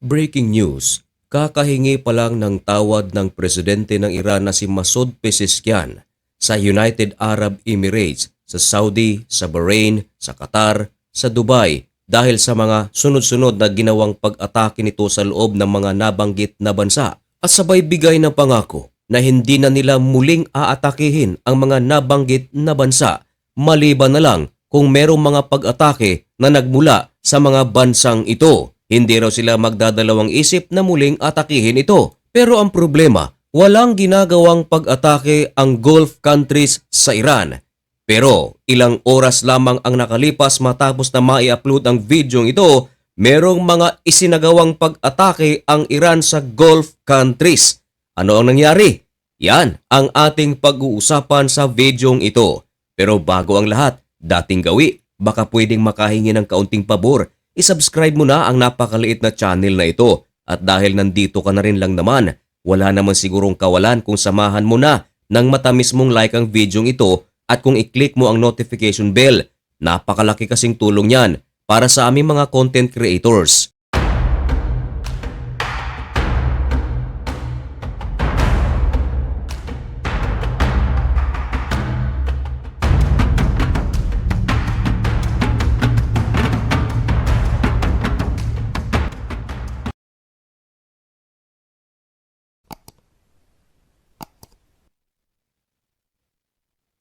Breaking news, kakahingi pa lang ng tawad ng presidente ng Iran na si Masoud Pezeshkian sa United Arab Emirates, sa Saudi, sa Bahrain, sa Qatar, sa Dubai dahil sa mga sunod-sunod na ginawang pag-atake nito sa loob ng mga nabanggit na bansa at sabay bigay ng pangako na hindi na nila muling aatakihin ang mga nabanggit na bansa maliban na lang kung merong mga pag-atake na nagmula sa mga bansang ito. Hindi raw sila magdadalawang isip na muling atakihin ito. Pero ang problema, walang ginagawang pag-atake ang Gulf countries sa Iran. Pero ilang oras lamang ang nakalipas matapos na mai-upload ang video ito, merong mga isinagawang pag-atake ang Iran sa Gulf countries. Ano ang nangyari? Yan ang ating pag-uusapan sa video ito. Pero bago ang lahat, dating gawi, baka pwedeng makahingi ng kaunting pabor. I-subscribe mo na ang napakaliit na channel na ito at dahil nandito ka na rin lang naman, wala naman sigurong kawalan kung samahan mo na ng matamis mong like ang video ito at kung i-click mo ang notification bell. Napakalaki kasing tulong yan para sa aming mga content creators.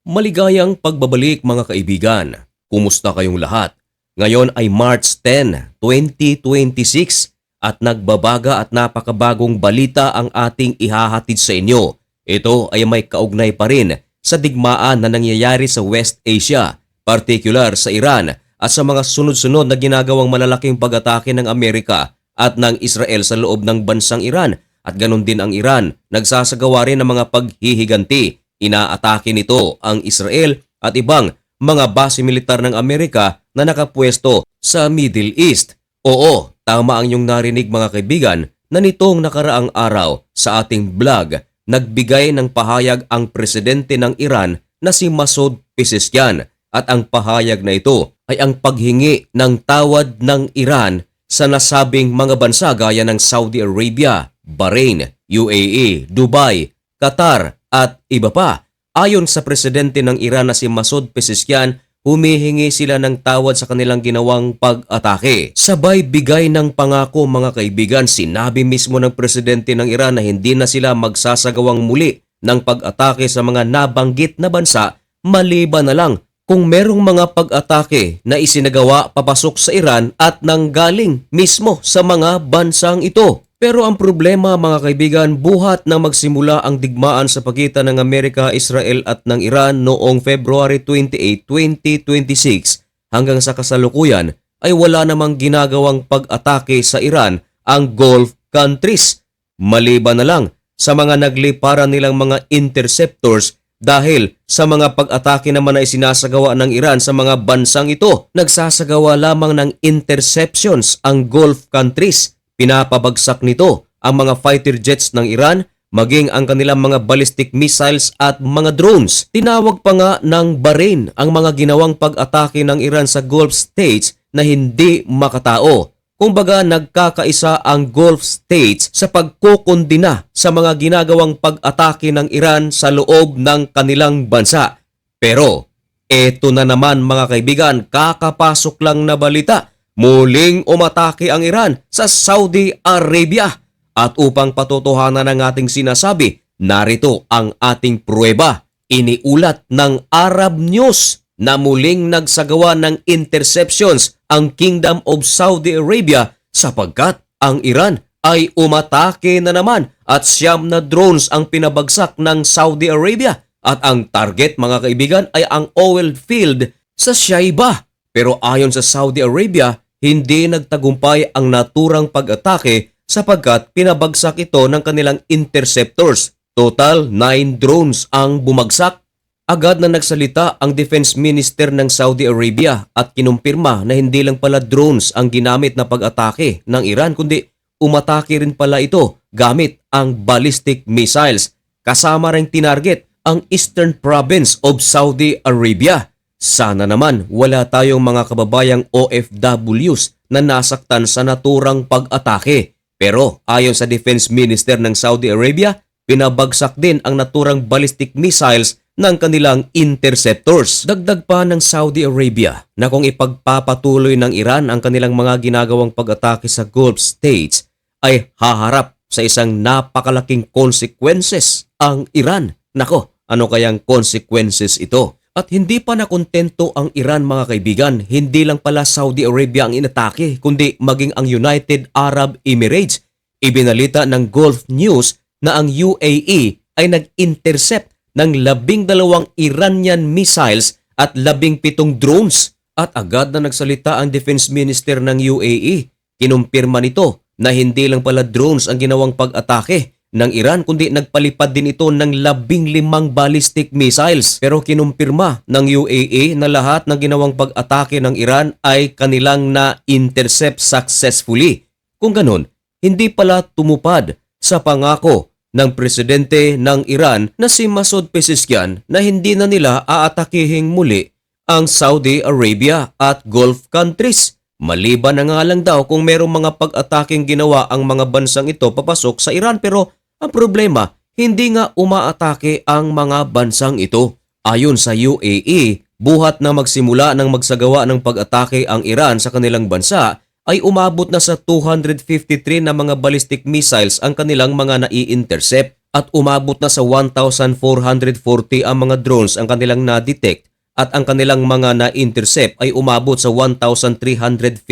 Maligayang pagbabalik mga kaibigan. Kumusta kayong lahat? Ngayon ay March 10, 2026 at nagbabaga at napakabagong balita ang ating ihahatid sa inyo. Ito ay may kaugnay pa rin sa digmaan na nangyayari sa West Asia, particular sa Iran at sa mga sunod-sunod na ginagawang malalaking pag-atake ng Amerika at ng Israel sa loob ng bansang Iran at ganun din ang Iran nagsasagawa rin ng mga paghihiganti. Inaatake nito ang Israel at ibang mga base militar ng Amerika na nakapwesto sa Middle East. Oo, tama ang inyong narinig mga kaibigan na nitong nakaraang araw sa ating vlog, nagbigay ng pahayag ang presidente ng Iran na si Masoud Pezeshkian at ang pahayag na ito ay ang paghingi ng tawad ng Iran sa nasabing mga bansa gaya ng Saudi Arabia, Bahrain, UAE, Dubai, Qatar, at iba pa. Ayon sa presidente ng Iran na si Masoud Pezeshkian, humihingi sila ng tawad sa kanilang ginawang pag-atake. Sabay bigay ng pangako mga kaibigan, sinabi mismo ng presidente ng Iran na hindi na sila magsasagawang muli ng pag-atake sa mga nabanggit na bansa maliban na lang kung merong mga pag-atake na isinagawa papasok sa Iran at nanggaling mismo sa mga bansang ito. Pero ang problema mga kaibigan, buhat na magsimula ang digmaan sa pagitan ng Amerika, Israel at ng Iran noong February 28, 2026 hanggang sa kasalukuyan ay wala namang ginagawang pag-atake sa Iran ang Gulf countries. Maliban na lang sa mga nagliparan nilang mga interceptors dahil sa mga pag-atake naman na isinasagawa ng Iran sa mga bansang ito. Nagsasagawa lamang ng interceptions ang Gulf countries. Pinapabagsak nito ang mga fighter jets ng Iran, maging ang kanilang mga ballistic missiles at mga drones. Tinawag pa nga ng Bahrain ang mga ginawang pag-atake ng Iran sa Gulf states na hindi makatao. Kumbaga nagkakaisa ang Gulf states sa pagkukondina sa mga ginagawang pag-atake ng Iran sa loob ng kanilang bansa. Pero eto na naman mga kaibigan, kakapasok lang na balita. Muling umatake ang Iran sa Saudi Arabia at upang patotohanan ang ating sinasabi, narito ang ating pruweba. Iniulat ng Arab News na muling nagsagawa ng interceptions ang Kingdom of Saudi Arabia sapagkat ang Iran ay umatake na naman at 9 na drones ang pinabagsak ng Saudi Arabia at ang target mga kaibigan ay ang oil field sa Shaibah. Pero ayon sa Saudi Arabia, hindi nagtagumpay ang naturang pag-atake sapagkat pinabagsak ito ng kanilang interceptors. Total 9 drones ang bumagsak. Agad na nagsalita ang Defense Minister ng Saudi Arabia at kinumpirma na hindi lang pala drones ang ginamit na pag-atake ng Iran kundi umatake rin pala ito gamit ang ballistic missiles. Kasama ring tinarget ang Eastern Province of Saudi Arabia. Sana naman wala tayong mga kababayang OFWs na nasaktan sa naturang pag-atake. Pero ayon sa Defense Minister ng Saudi Arabia, pinabagsak din ang naturang ballistic missiles ng kanilang interceptors. Dagdag pa ng Saudi Arabia na kung ipagpapatuloy ng Iran ang kanilang mga ginagawang pag-atake sa Gulf states ay haharap sa isang napakalaking consequences ang Iran. Nako, ano kayang consequences ito? At hindi pa nakontento ang Iran mga kaibigan, hindi lang pala Saudi Arabia ang inatake, kundi maging ang United Arab Emirates. Ibinalita ng Gulf News na ang UAE ay nag-intercept ng 12 Iranian missiles at 17 drones. At agad na nagsalita ang Defense Minister ng UAE. Kinumpirma nito na hindi lang pala drones ang ginawang pag-atake ng Iran kundi nagpalipad din ito ng 15 ballistic missiles. Pero kinumpirma ng UAE na lahat ng ginawang pag-atake ng Iran ay kanilang na-intercept successfully. Kung ganun, hindi pala tumupad sa pangako ng presidente ng Iran na si Masoud Pezeshkian na hindi na nila aatakihing muli ang Saudi Arabia at Gulf countries. Maliban na nga lang daw kung merong mga pag-ataking ginawa ang mga bansang ito papasok sa Iran, pero ang problema, hindi nga umaatake ang mga bansang ito. Ayon sa UAE, buhat na magsimula ng magsagawa ng pag-atake ang Iran sa kanilang bansa, ay umabot na sa 253 na mga ballistic missiles ang kanilang mga nai-intercept at umabot na sa 1,440 ang mga drones ang kanilang na-detect at ang kanilang mga na-intercept ay umabot sa 1,359.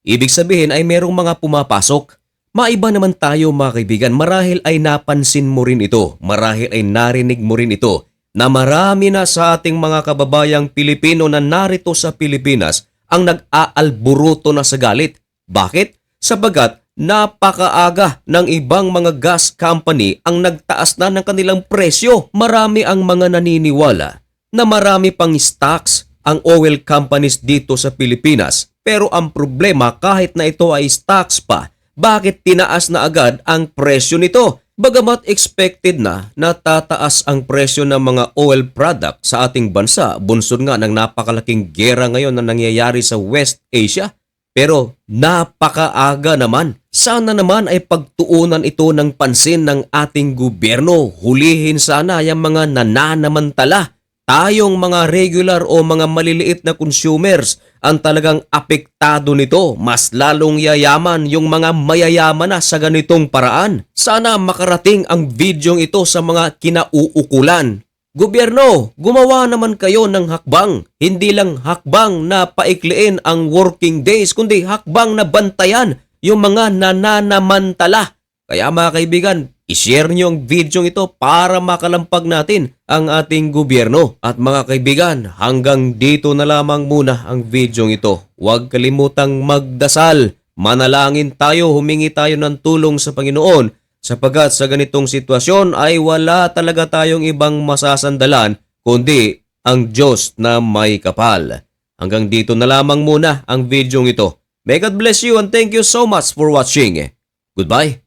Ibig sabihin ay merong mga pumapasok. Maiba naman tayo mga kaibigan, marahil ay napansin mo rin ito, marahil ay narinig mo rin ito na marami na sa ating mga kababayang Pilipino na narito sa Pilipinas ang nag-aalburuto na sa galit. Bakit? Sabagat napakaaga ng ibang mga gas company ang nagtaas na ng kanilang presyo. Marami ang mga naniniwala na marami pang stocks ang oil companies dito sa Pilipinas. Pero ang problema, kahit na ito ay stocks pa, bakit tinaas na agad ang presyo nito? Bagamat expected na tataas ang presyo ng mga oil product sa ating bansa, bunsod nga ng napakalaking gera ngayon na nangyayari sa West Asia. Pero napakaaga naman. Sana naman ay pagtuunan ito ng pansin ng ating gobyerno. Hulihin sana yung mga nananamantala. Tayong mga regular o mga maliliit na consumers ang talagang apektado nito. Mas lalong yayaman yung mga mayayaman na sa ganitong paraan. Sana makarating ang videong ito sa mga kinauukulan. Gobyerno, gumawa naman kayo ng hakbang. Hindi lang hakbang na paikliin ang working days, kundi hakbang na bantayan yung mga nananamantala. Kaya mga kaibigan, i-share nyo ang video ito para makalampag natin ang ating gobyerno. At mga kaibigan, hanggang dito na lamang muna ang video ito. Huwag kalimutang magdasal. Manalangin tayo, humingi tayo ng tulong sa Panginoon. Sapagat sa ganitong sitwasyon ay wala talaga tayong ibang masasandalan kundi ang Diyos na may kapal. Hanggang dito na lamang muna ang video ito. May God bless you and thank you so much for watching. Goodbye.